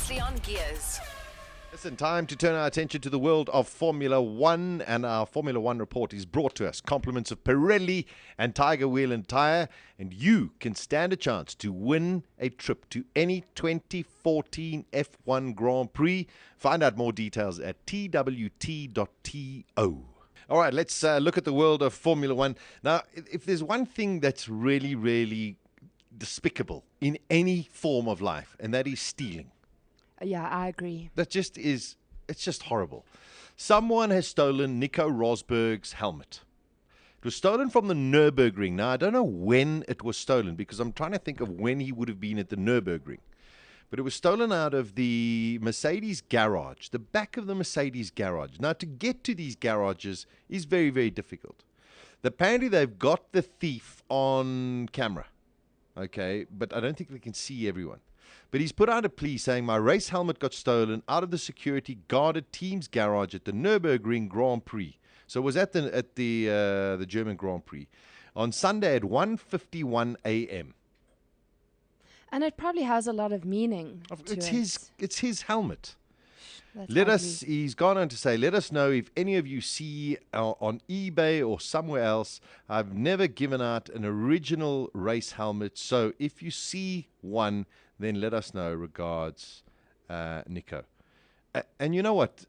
Previously on Gears. Listen, time to turn our attention to the world of Formula One, and our Formula One report is brought to us. Compliments of Pirelli and Tiger Wheel and Tire, and you can stand a chance to win a trip to any 2014 F1 Grand Prix. Find out more details at twt.to. All right, let's look at the world of Formula One. Now, if there's one thing that's really, really despicable in any form of life, and that is stealing. Yeah, I agree. It's just horrible. Someone has stolen Nico Rosberg's helmet. It was stolen from the Nürburgring. Now, I don't know when it was stolen because I'm trying to think of when he would have been at the Nürburgring. But it was stolen out of the Mercedes garage, the back of the Mercedes garage. Now, to get to these garages is very, very difficult. Apparently, they've got the thief on camera. Okay, but I don't think they can see everyone. But he's put out a plea saying my race helmet got stolen out of the security guarded team's garage at the Nürburgring Grand Prix. So it was at the German Grand Prix on Sunday at 1:51 a.m. And it probably has a lot of meaning. It's his helmet. That's ugly. He's gone on to say, let us know if any of you see on eBay or somewhere else. I've never given out an original race helmet. So if you see one, then let us know. Regards, Nico. And you know what?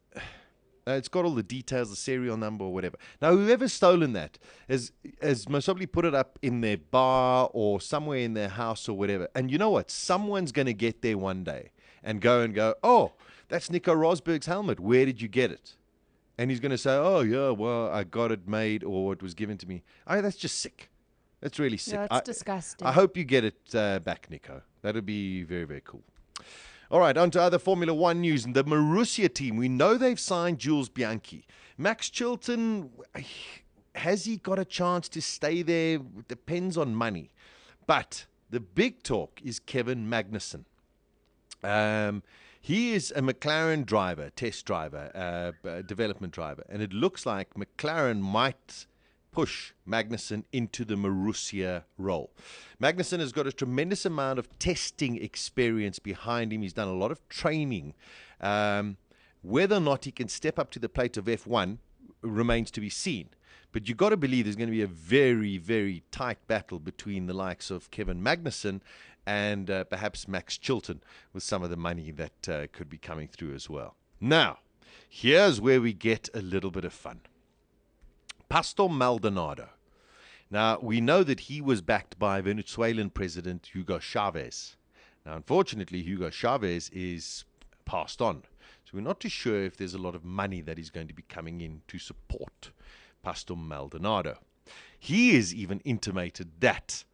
It's got all the details, the serial number or whatever. Now, whoever's stolen that has most probably put it up in their bar or somewhere in their house or whatever. And you know what? Someone's going to get there one day and go, oh, that's Nico Rosberg's helmet. Where did you get it? And he's going to say, oh, yeah, well, I got it made or it was given to me. Oh, that's just sick. That's really sick. Yeah, it's disgusting. I hope you get it back, Nico. That would be very, very cool. All right, on to other Formula One news. The Marussia team, we know they've signed Jules Bianchi. Max Chilton, has he got a chance to stay there? Depends on money. But the big talk is Kevin Magnussen. He is a McLaren driver, test driver, development driver. And it looks like McLaren might push Magnussen into the Marussia role. Magnussen has got a tremendous amount of testing experience behind him. He's done a lot of training. Whether or not he can step up to the plate of F1 remains to be seen. But you've got to believe there's going to be a very, very tight battle between the likes of Kevin Magnussen and perhaps Max Chilton with some of the money that could be coming through as well. Now, here's where we get a little bit of fun. Pastor Maldonado. Now, we know that he was backed by Venezuelan President Hugo Chavez. Now, unfortunately, Hugo Chavez is passed on. So we're not too sure if there's a lot of money that is going to be coming in to support Pastor Maldonado. He has even intimated that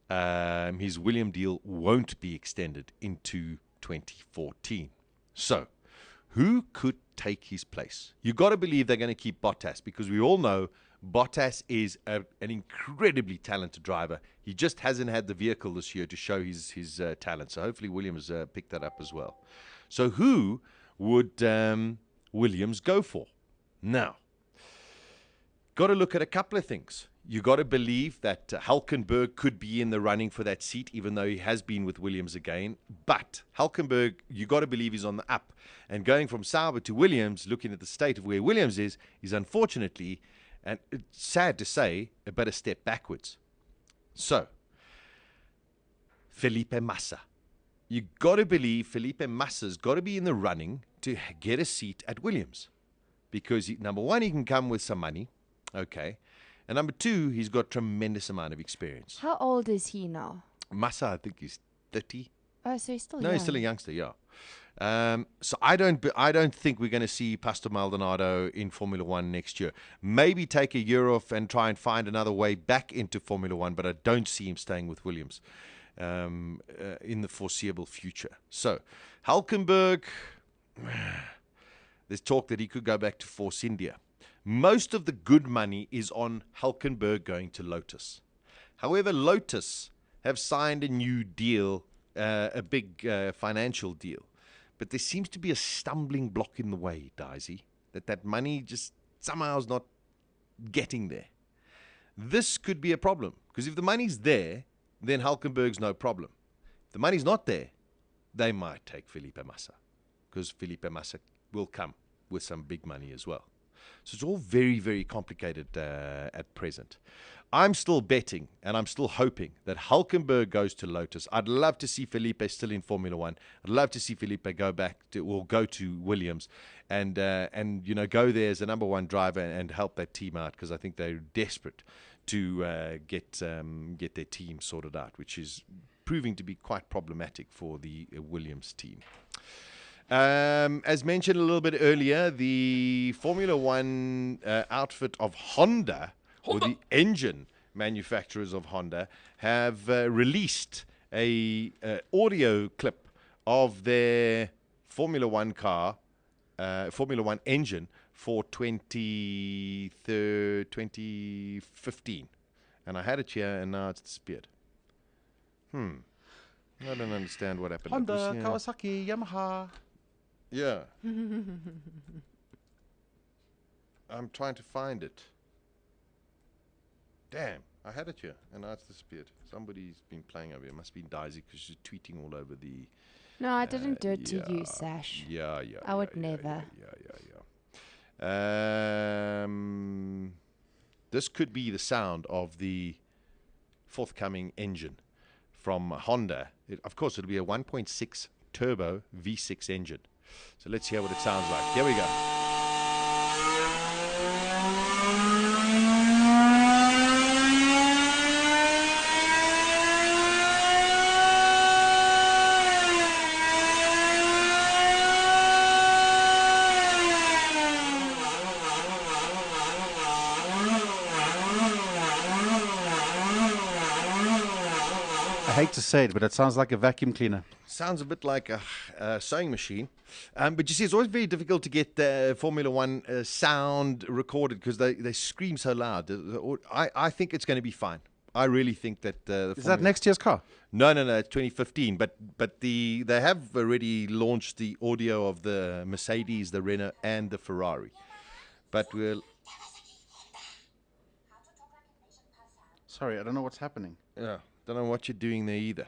his Williams deal won't be extended into 2014. So, who could take his place? You got to believe they're going to keep Bottas because we all know Bottas is an incredibly talented driver. He just hasn't had the vehicle this year to show his talent. So hopefully Williams picked that up as well. So who would Williams go for? Now, got to look at a couple of things. You got to believe that Hülkenberg could be in the running for that seat, even though he has been with Williams again. But Hülkenberg, you got to believe he's on the up. And going from Sauber to Williams, looking at the state of where Williams is unfortunately, and it's sad to say, but a step backwards. So, Felipe Massa. You got to believe Felipe Massa's got to be in the running to get a seat at Williams. Because, number one, he can come with some money. Okay. And number two, he's got tremendous amount of experience. How old is he now? Massa, I think he's 30. Oh, so he's still No, young. he's still a youngster, yeah. So I don't think we're going to see Pastor Maldonado in Formula One next year. Maybe take a year off and try and find another way back into Formula One, but I don't see him staying with Williams in the foreseeable future. So, Hülkenberg, there's talk that he could go back to Force India. Most of the good money is on Hülkenberg going to Lotus. However, Lotus have signed a new deal, a big financial deal. But there seems to be a stumbling block in the way, Daisy, that money just somehow is not getting there. This could be a problem, because if the money's there, then Hülkenberg's no problem. If the money's not there, they might take Felipe Massa. because Felipe Massa will come with some big money as well. So it's all very, very complicated at present. I'm still betting and I'm still hoping that Hulkenberg goes to Lotus. I'd love to see Felipe still in Formula One. I'd love to see Felipe go to Williams and go there as a number one driver and help that team out, because I think they're desperate to get their team sorted out, which is proving to be quite problematic for the Williams team. As mentioned a little bit earlier, the Formula One outfit of Honda, or the engine manufacturers of Honda, have released a audio clip of their Formula One car, Formula One engine for 2015. And I had it here, and now it's disappeared. I don't understand what happened. Honda, Kawasaki, Yamaha. Yeah. I'm trying to find it. Damn, I had it here, and now it's disappeared. Somebody's been playing over here. It must be Daisy, because she's tweeting all over the... No, I didn't do it to you, Sash. Yeah. I would never. This could be the sound of the forthcoming engine from Honda. Of course, it'll be a 1.6 turbo V6 engine. So let's hear what it sounds like. Here we go. I hate to say it, but it sounds like a vacuum cleaner. Sounds a bit like a sewing machine. But you see, it's always very difficult to get Formula One sound recorded because they scream so loud. I think it's going to be fine. I really think that... Is that next year's car? No, it's 2015. But they have already launched the audio of the Mercedes, the Renault, and the Ferrari. But we'll... Sorry, I don't know what's happening. Yeah, don't know what you're doing there either.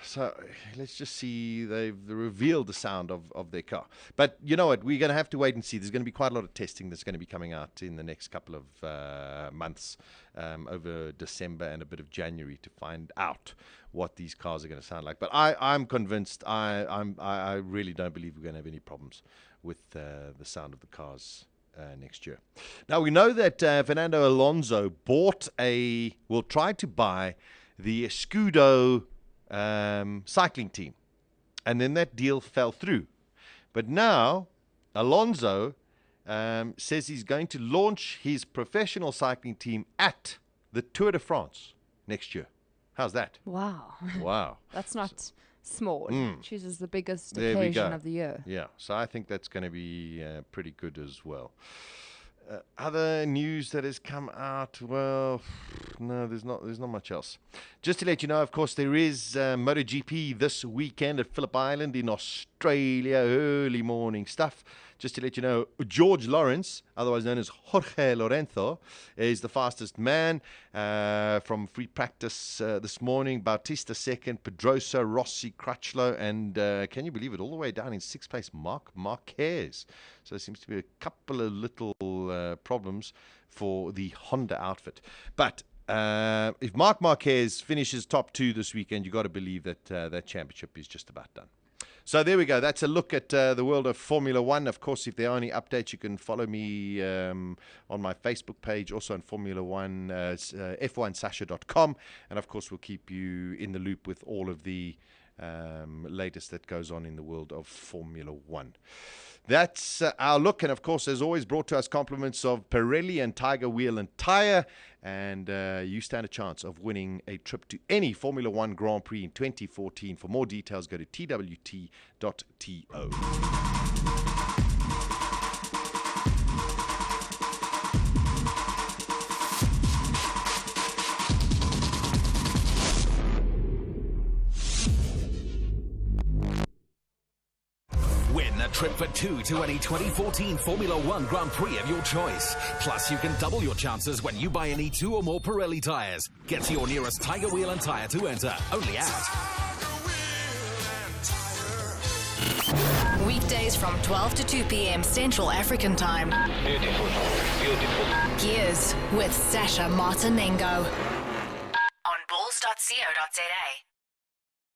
So let's just see. They've revealed the sound of their car. But you know what? We're going to have to wait and see. There's going to be quite a lot of testing that's going to be coming out in the next couple of months, over December and a bit of January, to find out what these cars are going to sound like. But I'm convinced. I really don't believe we're going to have any problems with the sound of the cars next year. Now, we know that Fernando Alonso will try to buy the Scudo cycling team, and then that deal fell through. But now Alonso says he's going to launch his professional cycling team at the Tour de France next year. How's that? Wow. That's not small. Chooses the biggest There we occasion go. of the year. Yeah, so I think that's going to be pretty good as well. Other news that has come out, well, no, there's not much else. Just to let you know, of course, there is MotoGP this weekend at Phillip Island in Australia, early morning stuff. Just to let you know, George Lawrence, otherwise known as Jorge Lorenzo, is the fastest man from free practice this morning. Bautista second, Pedrosa, Rossi, Crutchlow, and can you believe it, all the way down in sixth place, Marc Marquez. So there seems to be a couple of little problems for the Honda outfit. But if Marc Marquez finishes top two this weekend, you've got to believe that that championship is just about done. So there we go. That's a look at the world of Formula One. Of course, if there are any updates, you can follow me on my Facebook page, also on Formula One, f1sasha.com. And of course, we'll keep you in the loop with all of the latest that goes on in the world of Formula One. That's our look. And of course, as always, brought to us compliments of Pirelli and Tiger Wheel and Tire. And you stand a chance of winning a trip to any Formula One Grand Prix in 2014. For more details, go to twt.to. Win a trip for two to any 2014 Formula One Grand Prix of your choice. Plus, you can double your chances when you buy any two or more Pirelli tyres. Get to your nearest Tiger Wheel and Tyre to enter. Only at Weekdays from 12 to 2 p.m. Central African Time. Beautiful. Gears with Sasha Martinengo. On bulls.co.za.